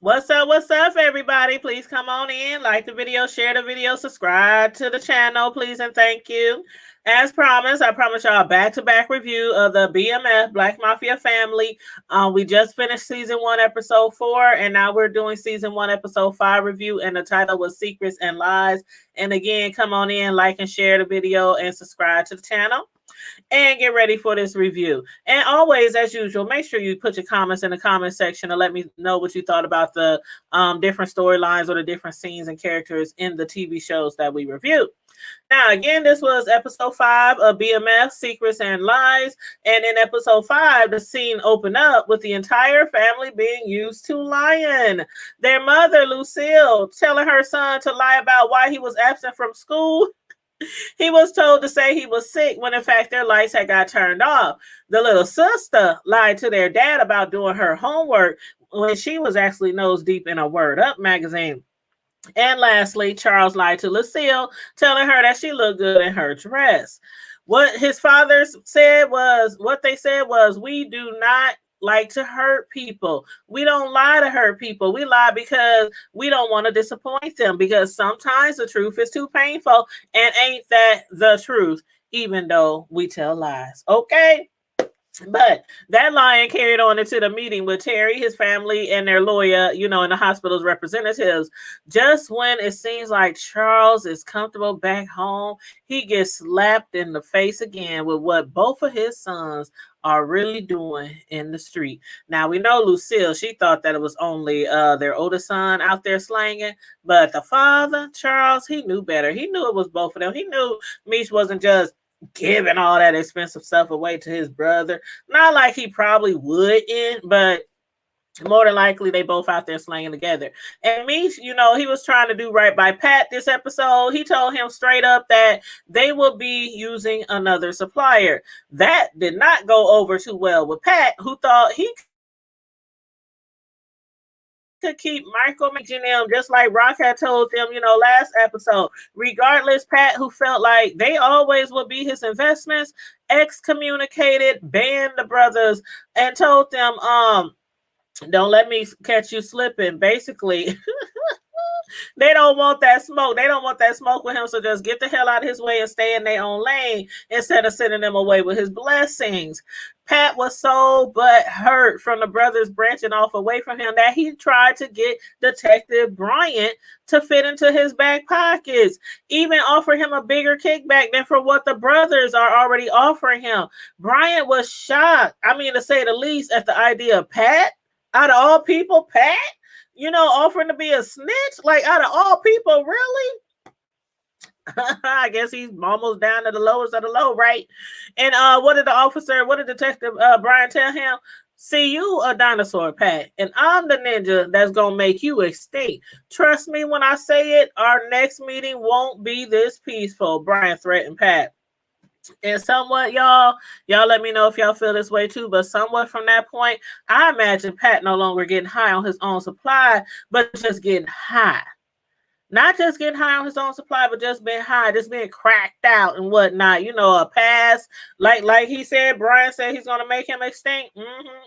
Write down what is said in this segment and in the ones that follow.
What's up, everybody? Please come on in, like the video, share the video, subscribe to the channel, please, and thank you. As promised, I promise y'all a back-to-back review of the BMF Black Mafia family. We just finished season 1, episode 4, and now we're doing season 1, episode 5 review, and the title was Secrets and Lies. And again, come on in, like and share the video, and subscribe to the channel and get ready for this review. And always, as usual, make sure you put your comments in the comment section and let me know what you thought about the different storylines or the different scenes and characters in the TV shows that we reviewed. Now, again, this was episode 5 of BMF, Secrets and Lies. And in episode 5, the scene opened up with the entire family being used to lying. Their mother, Lucille, telling her son to lie about why he was absent from school. He was told to say he was sick when in fact their lights had got turned off. The little sister lied to their dad about doing her homework when she was actually nose deep in a Word Up magazine. And lastly, Charles lied to Lucille, telling her that she looked good in her dress. What his father said was, what they said was, we do not like to hurt people. We don't lie to hurt people. We lie because we don't want to disappoint them, because sometimes the truth is too painful, and ain't that the truth, even though we tell lies. Okay? But that lying carried on into the meeting with Terry, his family, and their lawyer, and the hospital's representatives. Just when it seems like Charles is comfortable back home, he gets slapped in the face again with what both of his sons are really doing in the street. Now, we know Lucille, she thought that it was only their oldest son out there slanging, but the father, Charles, he knew better. He knew it was both of them. He knew Mish wasn't just giving all that expensive stuff away to his brother. Not like he probably wouldn't, but more than likely they both out there slanging together. And Meech, he was trying to do right by Pat this episode. He told him straight up that they will be using another supplier. That did not go over too well with Pat, who thought he could keep micromanaging them just like Rock had told them, last episode. Regardless, Pat, who felt like they always would be his investments, excommunicated, banned the brothers, and told them, don't let me catch you slipping. Basically, they don't want that smoke. They don't want that smoke with him. So just get the hell out of his way and stay in their own lane instead of sending them away with his blessings. Pat was so hurt from the brothers branching off away from him that he tried to get Detective Bryant to fit into his back pockets, even offer him a bigger kickback than for what the brothers are already offering him. Bryant was shocked, to say the least, at the idea of Pat. Out of all people, Pat, offering to be a snitch, like out of all people, really? I guess he's almost down to the lowest of the low, right? And what did Detective Brian tell him? See, you a dinosaur, Pat, and I'm the ninja that's gonna make you extinct. Trust me when I say it, our next meeting won't be this peaceful, Brian threatened Pat. And somewhat, y'all let me know if y'all feel this way too, but somewhat from that point, I imagine Pat no longer getting high on his own supply, but just getting high. Not just getting high on his own supply, but just being high, just being cracked out and whatnot. A pass, like he said, Brian said he's gonna make him extinct.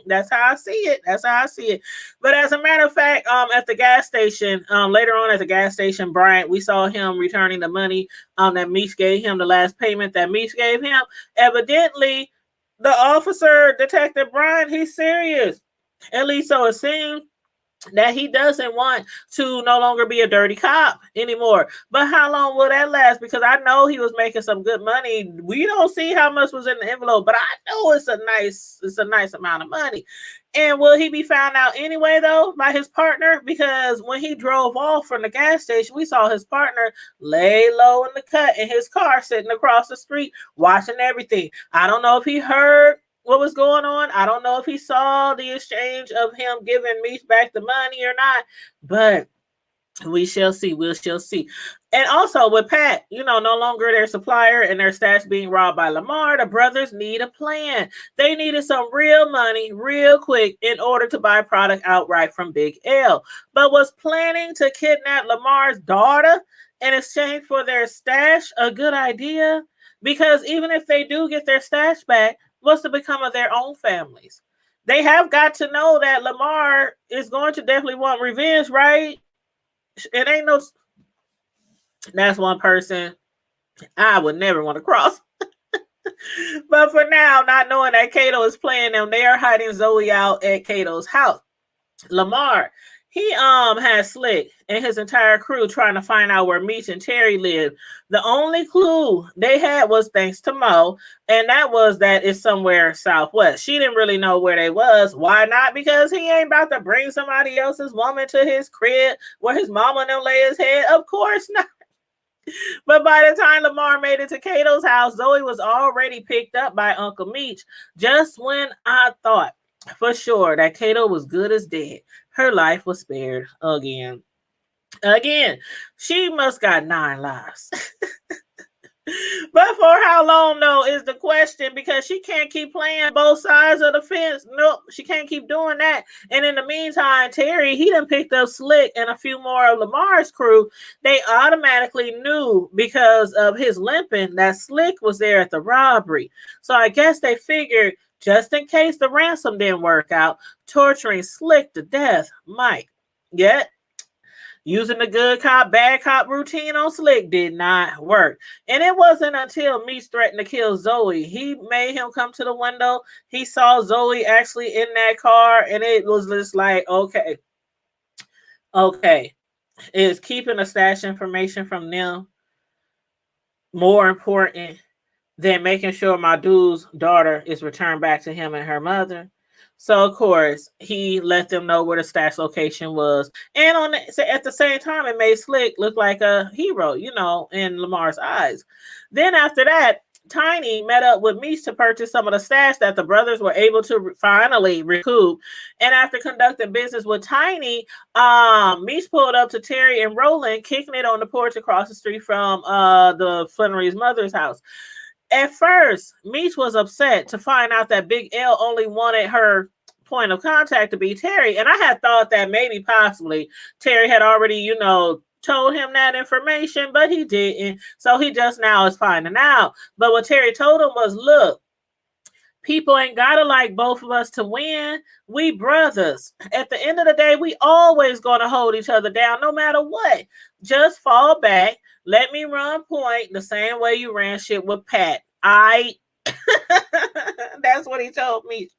That's how I see it. That's how I see it. But as a matter of fact, at the gas station, later on at the gas station, Brian, we saw him returning the money that Meech gave him, the last payment that Meech gave him. Evidently, the officer, Detective Brian, he's serious. At least so it seems, that he doesn't want to no longer be a dirty cop anymore. But how long will that last? Because I know he was making some good money. We don't see how much was in the envelope, but I know it's a nice amount of money. And will he be found out anyway, though, by his partner? Because when he drove off from the gas station, we saw his partner lay low in the cut in his car, sitting across the street, watching everything. I don't know if he heard what was going on. I don't know if he saw the exchange of him giving Meech back the money or not, but we shall see. We shall see. And also with Pat, no longer their supplier and their stash being robbed by Lamar, the brothers need a plan. They needed some real money real quick in order to buy product outright from Big L, but was planning to kidnap Lamar's daughter in exchange for their stash a good idea? Because even if they do get their stash back, what's to become of their own families? they have got to know that Lamar is going to definitely want revenge, right? It ain't no. That's one person I would never want to cross. But for now, not knowing that Kato is playing them, they are hiding Zoe out at Kato's house. Lamar, he had Slick and his entire crew trying to find out where Meech and Terry lived. The only clue they had was thanks to Mo, and that was that it's somewhere southwest. She didn't really know where they was. Why not? Because he ain't about to bring somebody else's woman to his crib where his mama and them lay his head. Of course not. But by the time Lamar made it to Kato's house, Zoe was already picked up by Uncle Meech. Just when I thought for sure that Kato was good as dead, her life was spared again. Again, she must got 9 lives. But for how long though is the question, because she can't keep playing both sides of the fence. Nope, she can't keep doing that. And in the meantime, Terry, he done picked up Slick and a few more of Lamar's crew. They automatically knew because of his limping that Slick was there at the robbery. So I guess they figured just in case the ransom didn't work out, torturing Slick to death might. Yet using the good cop, bad cop routine on Slick did not work. And it wasn't until Meech threatened to kill Zoe. He made him come to the window. He saw Zoe actually in that car, and it was just like, okay. Is keeping a stash information from them more important than making sure my dude's daughter is returned back to him and her mother? So of course he let them know where the stash location was, and at the same time, it made Slick look like a hero, in Lamar's eyes. Then after that, Tiny met up with Meech to purchase some of the stash that the brothers were able to finally recoup. And after conducting business with Tiny, Meech pulled up to Terry and Roland, kicking it on the porch across the street from the Flannery's mother's house. At first, Meech was upset to find out that Big L only wanted her point of contact to be Terry. And I had thought that maybe possibly Terry had already, told him that information, but he didn't. So he just now is finding out. But what Terry told him was, look, people ain't gotta like both of us to win. We brothers. At the end of the day, we always gonna hold each other down no matter what. Just fall back. Let me run point the same way you ran shit with Pat. That's what he told me.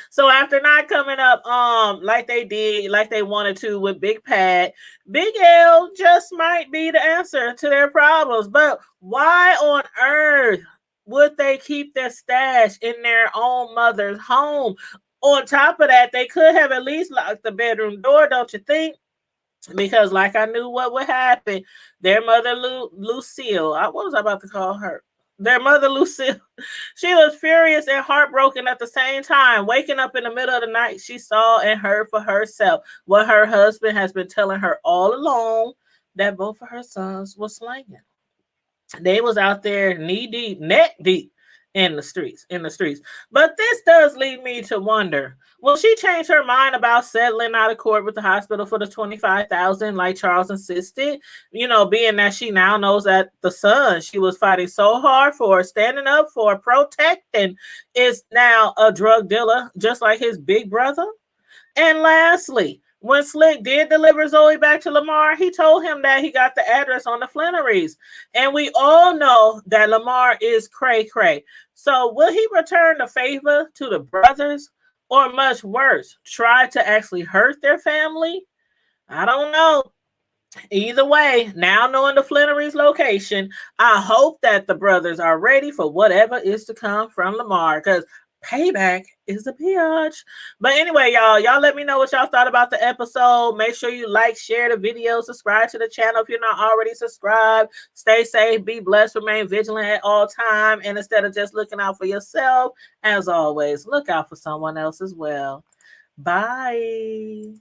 So after not coming up like they did, like they wanted to with Big Pat, Big L just might be the answer to their problems. But why on earth would they keep their stash in their own mother's home? On top of that, they could have at least locked the bedroom door, don't you think? Because like I knew what would happen. Their mother, Lucille, what was I about to call her? Their mother, Lucille, she was furious and heartbroken at the same time. Waking up in the middle of the night, she saw and heard for herself what her husband has been telling her all along, that both of her sons were slain. They was out there knee deep, neck deep in the streets. But this does lead me to wonder, will she change her mind about settling out of court with the hospital for the $25,000 like Charles insisted? Being that she now knows that the son she was fighting so hard for, standing up for, protecting, is now a drug dealer, just like his big brother. And lastly, when Slick did deliver Zoe back to Lamar, he told him that he got the address on the Flannerys. And we all know that Lamar is cray-cray. So will he return the favor to the brothers? Or much worse, try to actually hurt their family? I don't know. Either way, now knowing the Flannery's location, I hope that the brothers are ready for whatever is to come from Lamar, because payback is a bitch. But anyway, y'all let me know what y'all thought about the episode. Make sure you like, share the video, subscribe to the channel if you're not already subscribed. Stay safe, be blessed, remain vigilant at all time. And instead of just looking out for yourself, as always, look out for someone else as well. Bye.